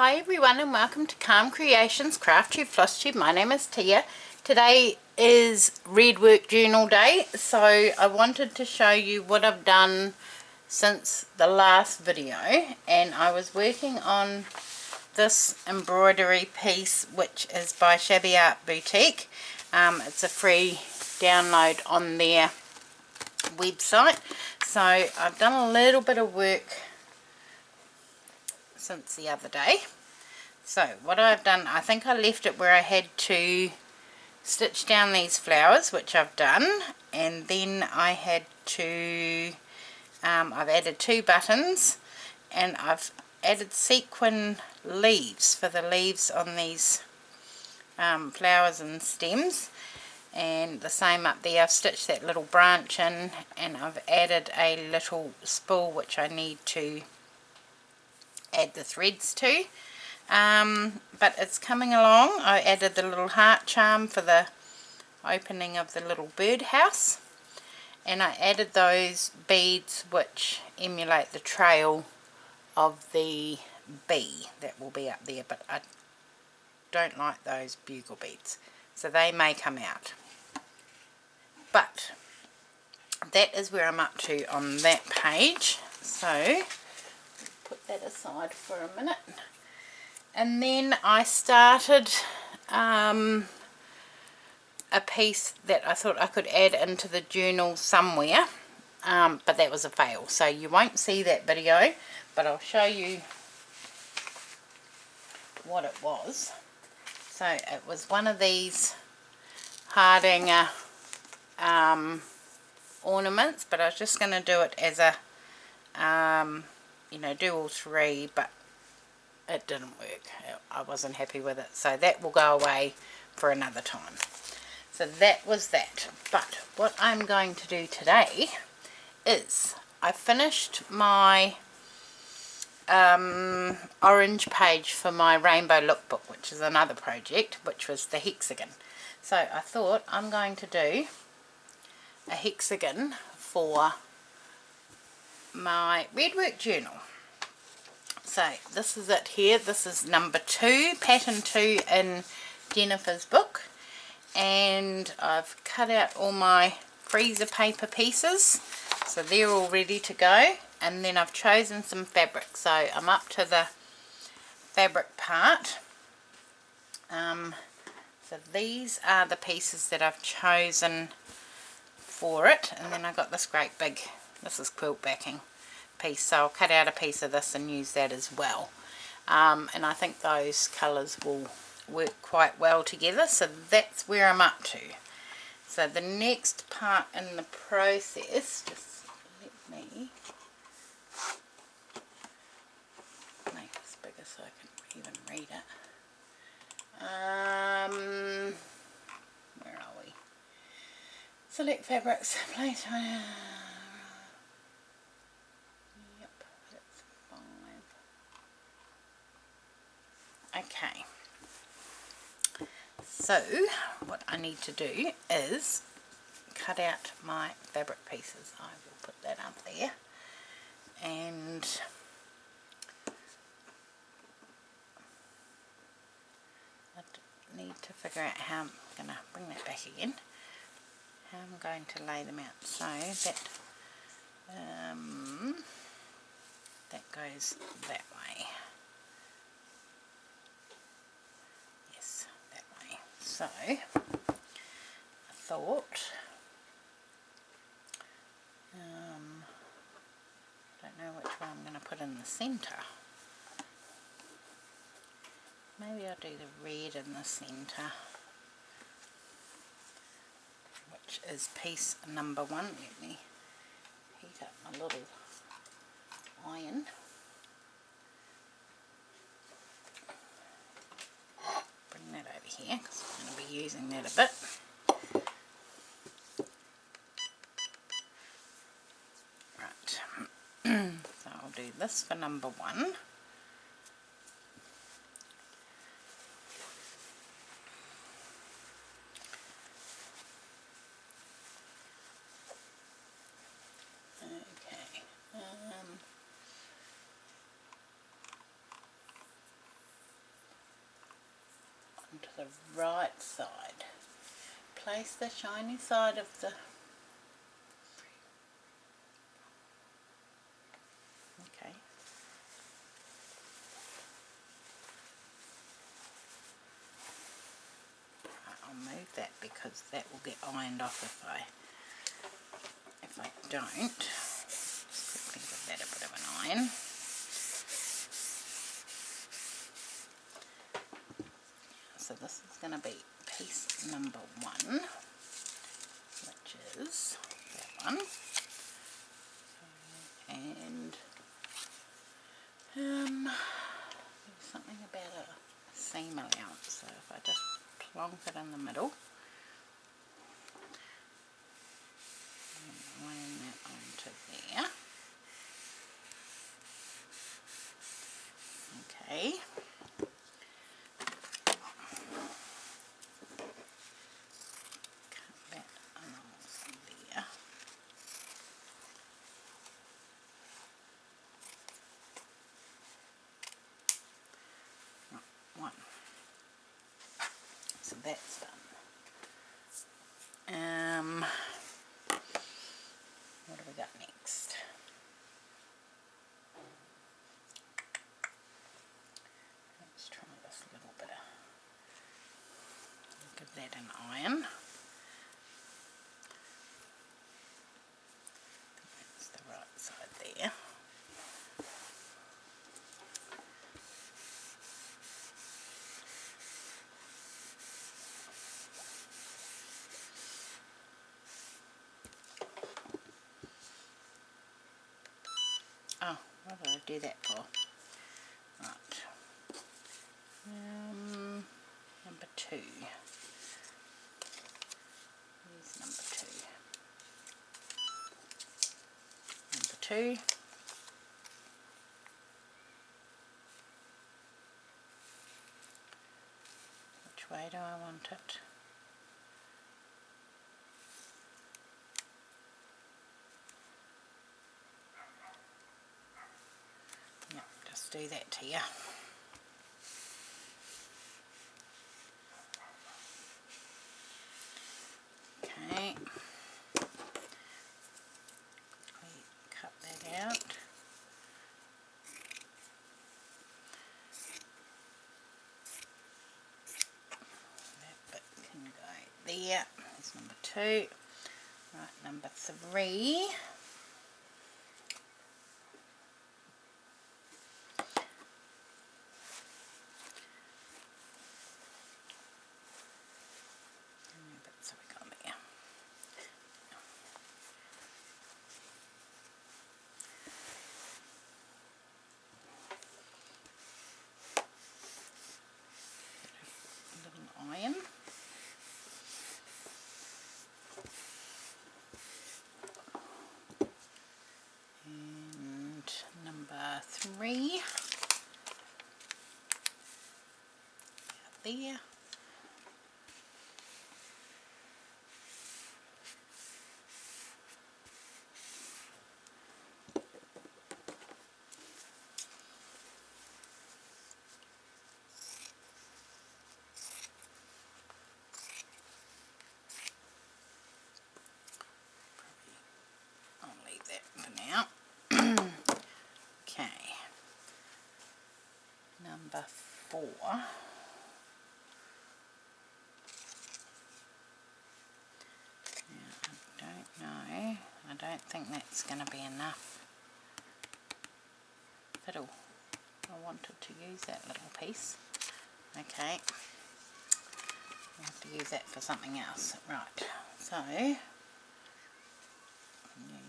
Hi everyone and welcome to Calm Creations Crafty Flosstube. My name is Tia. Today is Redwork Journal Day, so I wanted to show you what I've done since the last video, and I was working on this embroidery piece which is by Shabby Art Boutique. It's a free download on their website, so I've done a little bit of work since the other day. So what I've done, I think I left it where I had to stitch down these flowers, which I've done, and then I had to I've added 2 buttons, and I've added sequin leaves for the leaves on these flowers and stems, and the same up there. I've stitched that little branch in, and I've added a little spool which I need to add the threads to, but it's coming along. I added the little heart charm for the opening of the little birdhouse, and I added those beads which emulate the trail of the bee that will be up there, but I don't like those bugle beads, so they may come out. But that is where I'm up to on that page, so put that aside for a minute. And then I started a piece that I thought I could add into the journal somewhere, but that was a fail, so you won't see that video, but I'll show you what it was. So it was one of these Hardinger ornaments, but I was just going to do it as a do all 3, but it didn't work. I wasn't happy with it, so that will go away for another time. So that was that. But what I'm going to do today is I finished my orange page for my rainbow lookbook, which is another project, which was the hexagon. So I thought I'm going to do a hexagon for my Redwork journal. So this is it here. This is number 2, pattern 2 in Jennifer's book, and I've cut out all my freezer paper pieces, so they're all ready to go. And then I've chosen some fabric, so I'm up to the fabric part. So these are the pieces that I've chosen for it, and then I got this great big, this is quilt backing piece, so I'll cut out a piece of this and use that as well, and I think those colours will work quite well together. So that's where I'm up to. So the next part in the process, just let me make this bigger so I can even read it. Where are we? Select fabrics, place. Okay, so what I need to do is cut out my fabric pieces. I will put that up there, and I need to figure out how I'm going to bring that back again, how I'm going to lay them out so that that goes that way. So I thought, don't know which one I'm going to put in the centre. Maybe I'll do the red in the centre, which is piece number 1. Let me heat up my little iron. That over here because I'm going to be using that a bit. Right, so I'll do this for number 1. Okay, the right side. Place the shiny side of the... Okay. I'll move that because that will get ironed off if I don't. Just quickly give that a bit of an iron. So this is going to be piece number 1, which is that one. And there's something about a seam allowance, so if I just plonk it in the middle and iron that onto there. Okay. Cut that along there. One. So that's done. What have we got next? Let's try this little bit of, give that an iron. That's the right side there. Oh, what did I do that for? Right. Number 2. Here's number 2. Number 2. Which way do I want it? Yep, just do that here. Okay. Quickly cut that out. That bit can go there. That's number 2. Right, number 3. So we got there. Little iron. And number 3. There. I'll leave that for now. Okay. Number 4. Now, I don't know. I don't think that's going to be enough. Fiddle. I wanted to use that little piece. Okay. I have to use that for something else. Right. So,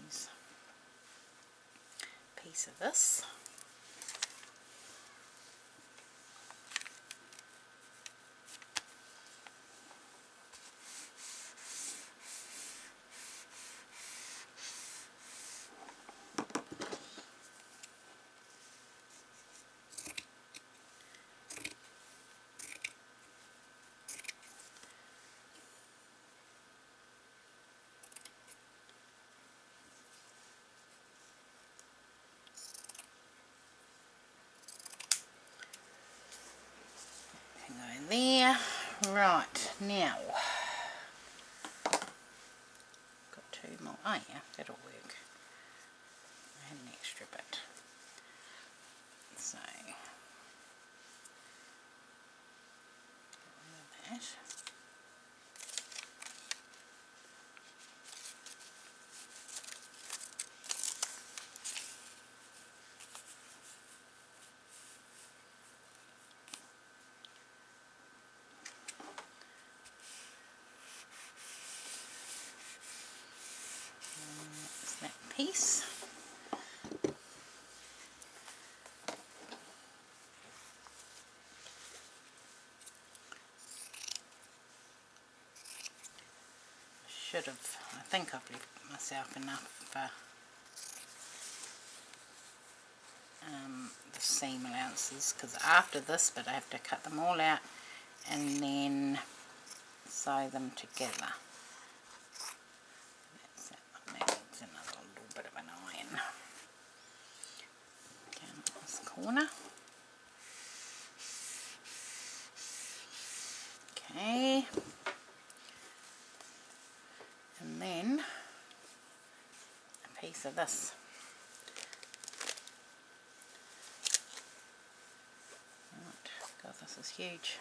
use a piece of this. Go there. Right, now, got 2 more, oh yeah, that'll work, and an extra bit, so, that. That piece. Should have, I think I've left myself enough the seam allowances, because after this bit I have to cut them all out and then sew them together. That's that one. That needs another little bit of an iron. Down this corner. Okay. And then a piece of this. Right. God, this is huge.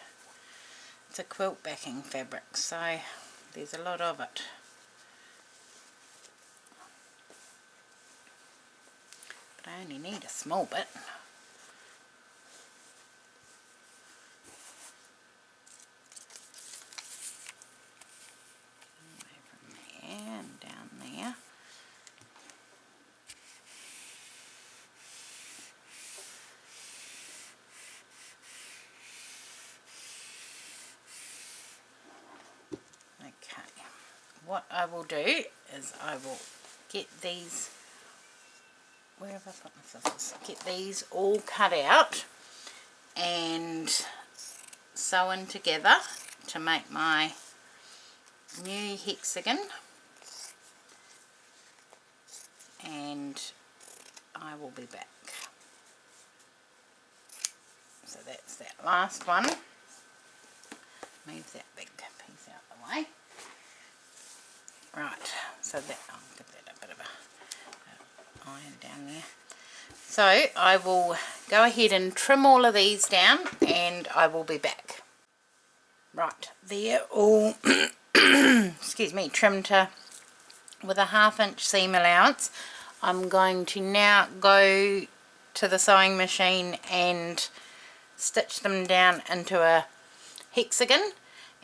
It's a quilt backing fabric, so there's a lot of it. But I only need a small bit. From there and down there. Okay, what I will do is I will get these, where have I put my scissors? Get these all cut out and sew in together to make my new hexagon, and I will be back. So that's that last one. Move that big piece out of the way. Right, so that, I'll give that a bit of a iron down there. So I will go ahead and trim all of these down and I will be back. Right, they're all excuse me, trimmed to with a 1/2 inch seam allowance. I'm going to now go to the sewing machine and stitch them down into a hexagon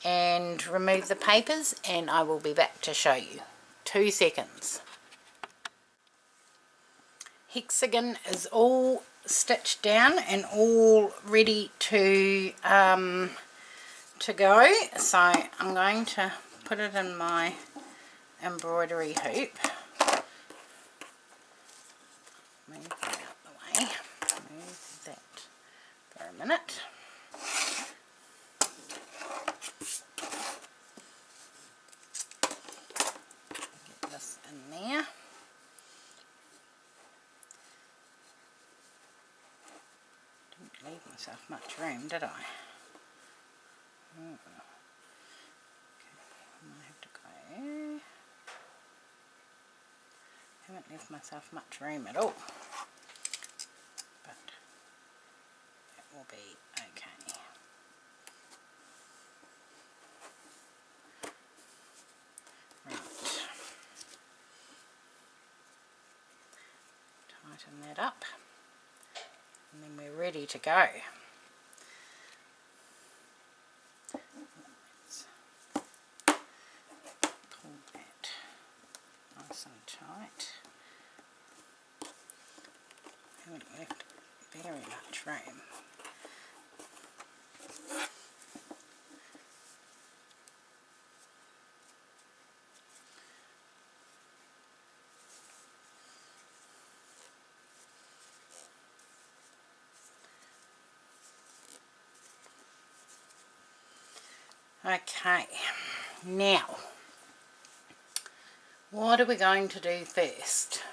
and remove the papers, and I will be back to show you. 2 seconds. Hexagon is all stitched down and all ready to go, so I'm going to put it in my embroidery hoop. Move that out the way. Move that for a minute. Get this in there. Didn't leave myself much room, did I? Okay, I might have to go. Haven't left myself much room at all, but that will be okay. Right, tighten that up, and then we're ready to go. Pull that nice and tight. Haven't left very much room. Okay, now what are we going to do first?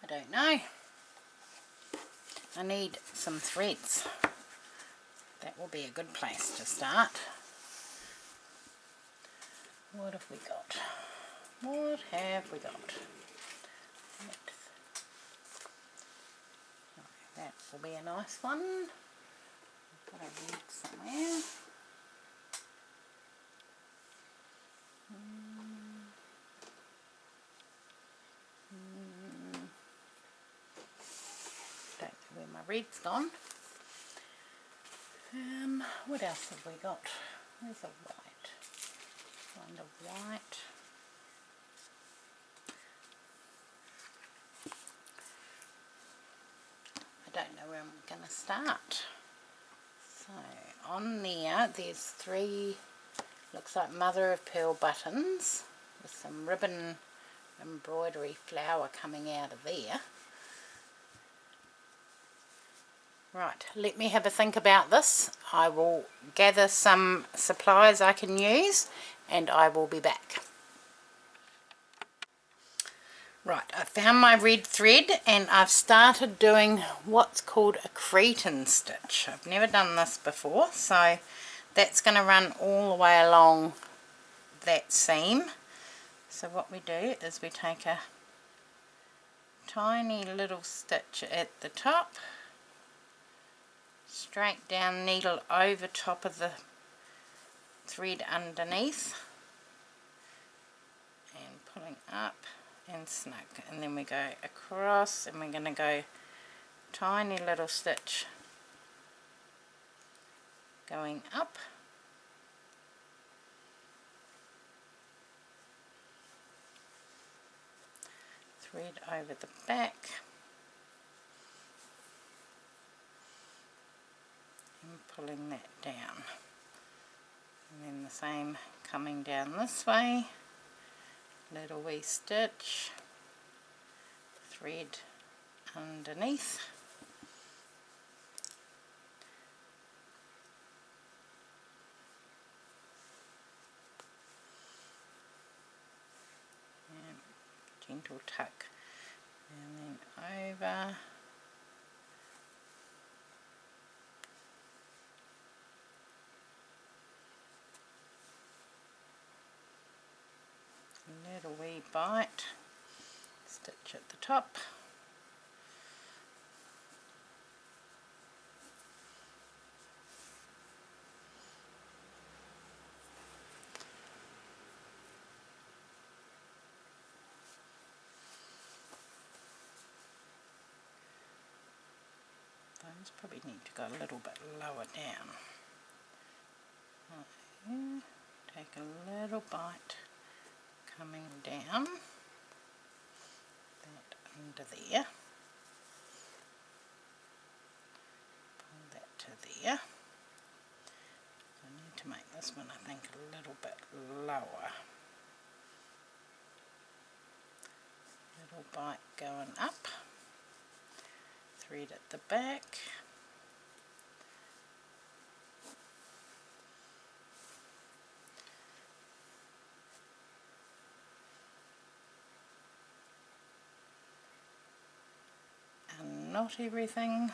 I don't know. I need some threads. That will be a good place to start. What have we got? What have we got? That will be a nice one. I've got a red somewhere. Don't know where my red's gone. What else have we got? There's a white. Find a white. I don't know where I'm going to start. So on there's 3, looks like mother of pearl buttons with some ribbon embroidery flower coming out of there. Right, let me have a think about this. I will gather some supplies I can use and I will be back. Right, I found my red thread and I've started doing what's called a cretin stitch. I've never done this before, so that's going to run all the way along that seam. So what we do is we take a tiny little stitch at the top, straight down needle over top of the thread underneath, and pulling up and snug, and then we go across and we're going to go tiny little stitch going up, thread over the back and pulling that down, and then the same coming down this way, little wee stitch, thread underneath, and gentle tuck, and then over, little wee bite, stitch at the top, those probably need to go a little bit lower down. Right here, take a little bite coming down, that under there, pull that to there. I need to make this one, I think, a little bit lower. Little bite going up, thread at the back, and not everything.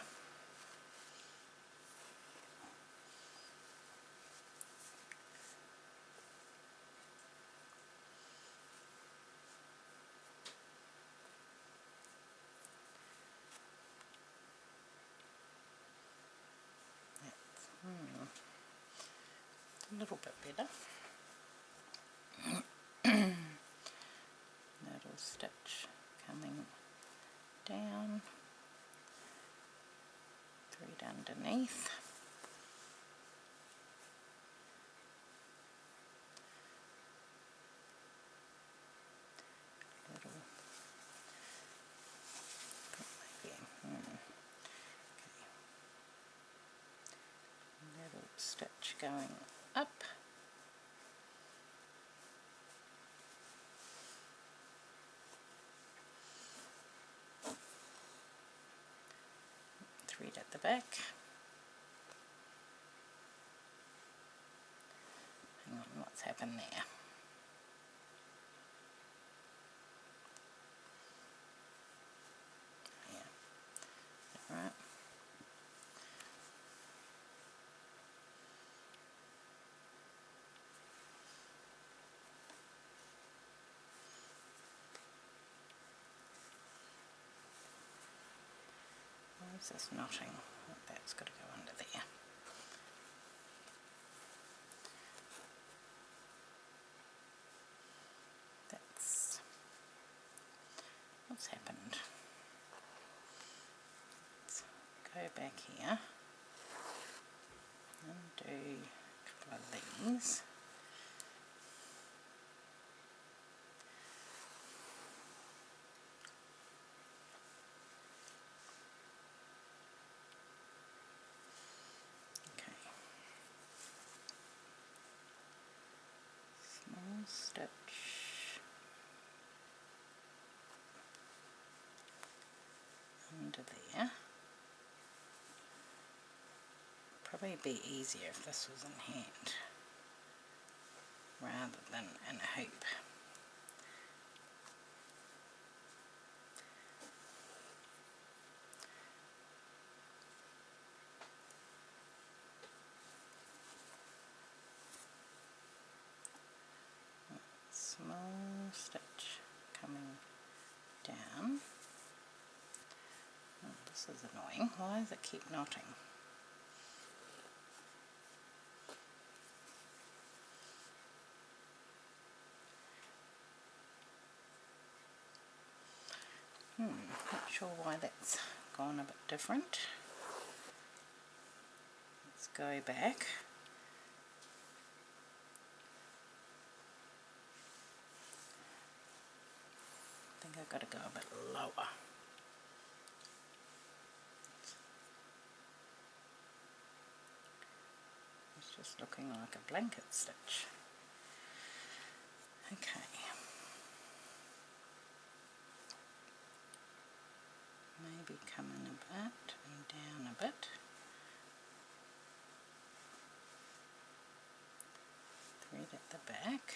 A little bit better. Little stitch coming down, thread underneath, little, maybe, okay. Little stitch going up, thread at the back. Hang on, what's happened there? Yeah, right. Where's this knotting? That's got to go under there. That's what's happened. Let's go back here and do a couple of these. Stitch under there. Probably be easier if this was in hand rather than in a hoop. Small stitch coming down. Oh, this is annoying. Why does it keep knotting? Not sure why that's gone a bit different. Let's go back. I think I've got to go a bit lower. It's just looking like a blanket stitch. Okay. Maybe come in a bit and down a bit. Thread at the back.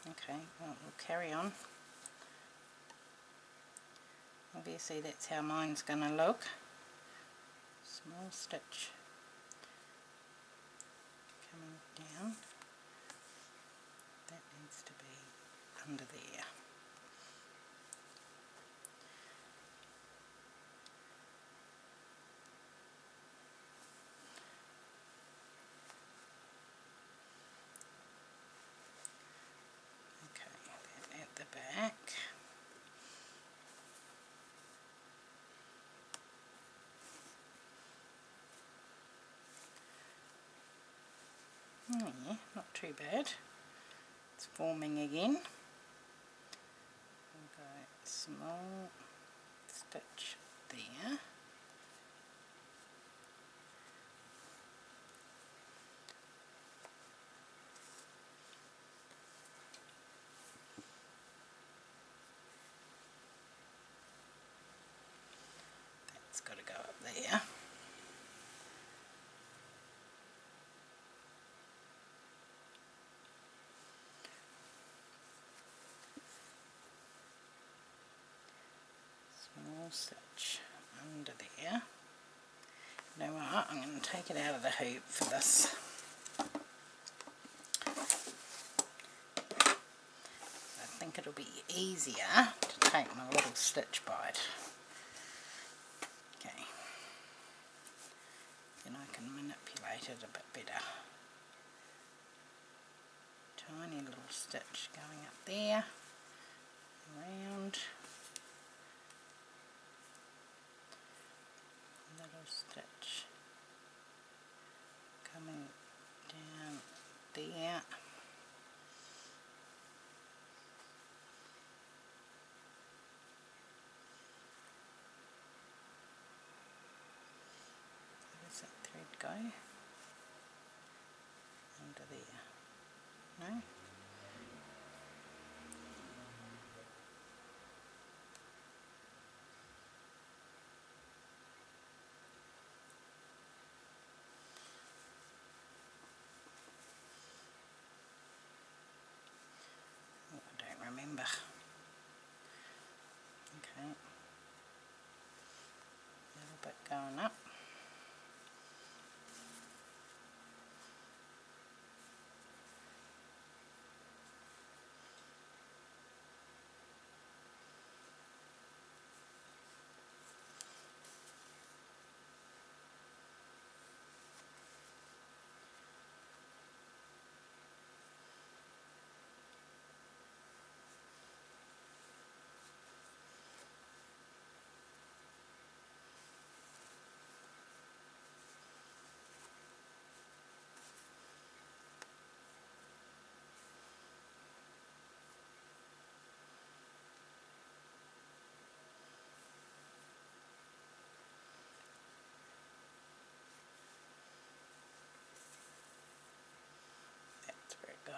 Okay, well, we'll carry on. Obviously that's how mine's going to look. Small stitch coming down. That needs to be under there. Okay, that at the back. Oh yeah, not too bad. It's forming again. We'll go small stitch there. That's got to go up there. Small stitch under there. You know what, I'm going to take it out of the hoop for this. I think it'll be easier to take my little stitch bite. Okay. Then I can manipulate it a bit better. Tiny little stitch going up there, around. Little stitch coming down there. Where does that thread go? Under there. No? Oh, I don't remember. Okay. A little bit going up.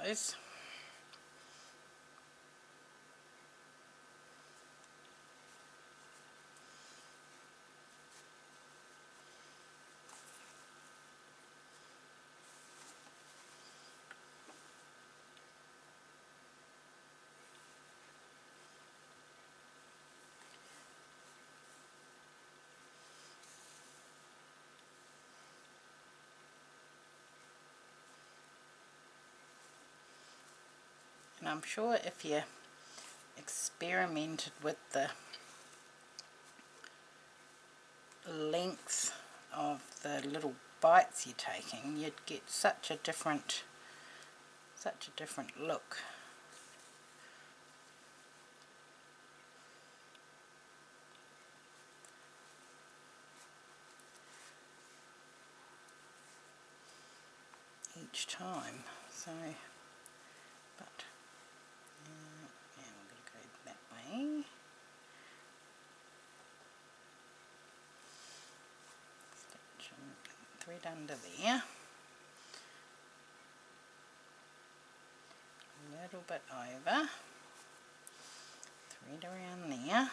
those. And I'm sure if you experimented with the length of the little bites you're taking, you'd get such a different look. Each time. So, but yeah, we're going to go that way. Stitch and thread under there. A little bit over. Thread around there.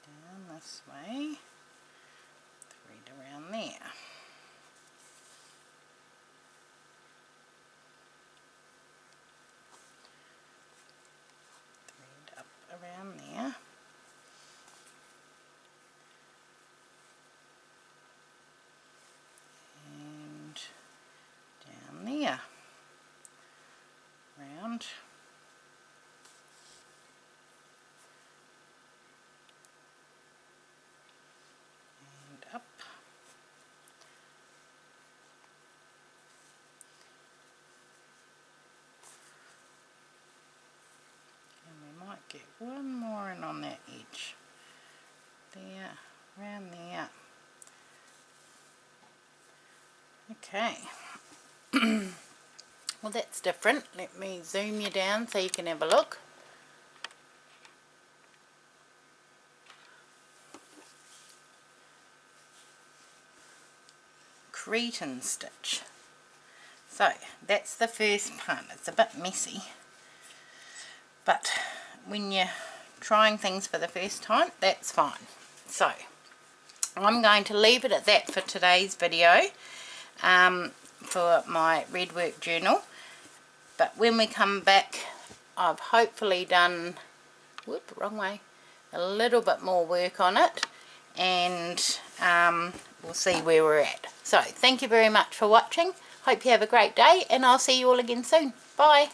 Down this way. Thread around there. Thread up around there. And down there. Round. And up. And we might get one more in on that edge. There, around there. Okay. Well, that's different. Let me zoom you down so you can have a look. Cretan stitch. So that's the first part. It's a bit messy, but when you're trying things for the first time, that's fine. So I'm going to leave it at that for today's video, for my Redwork journal. But when we come back, I've hopefully done, whoop, wrong way, a little bit more work on it, and we'll see where we're at. So thank you very much for watching. Hope you have a great day, and I'll see you all again soon. Bye.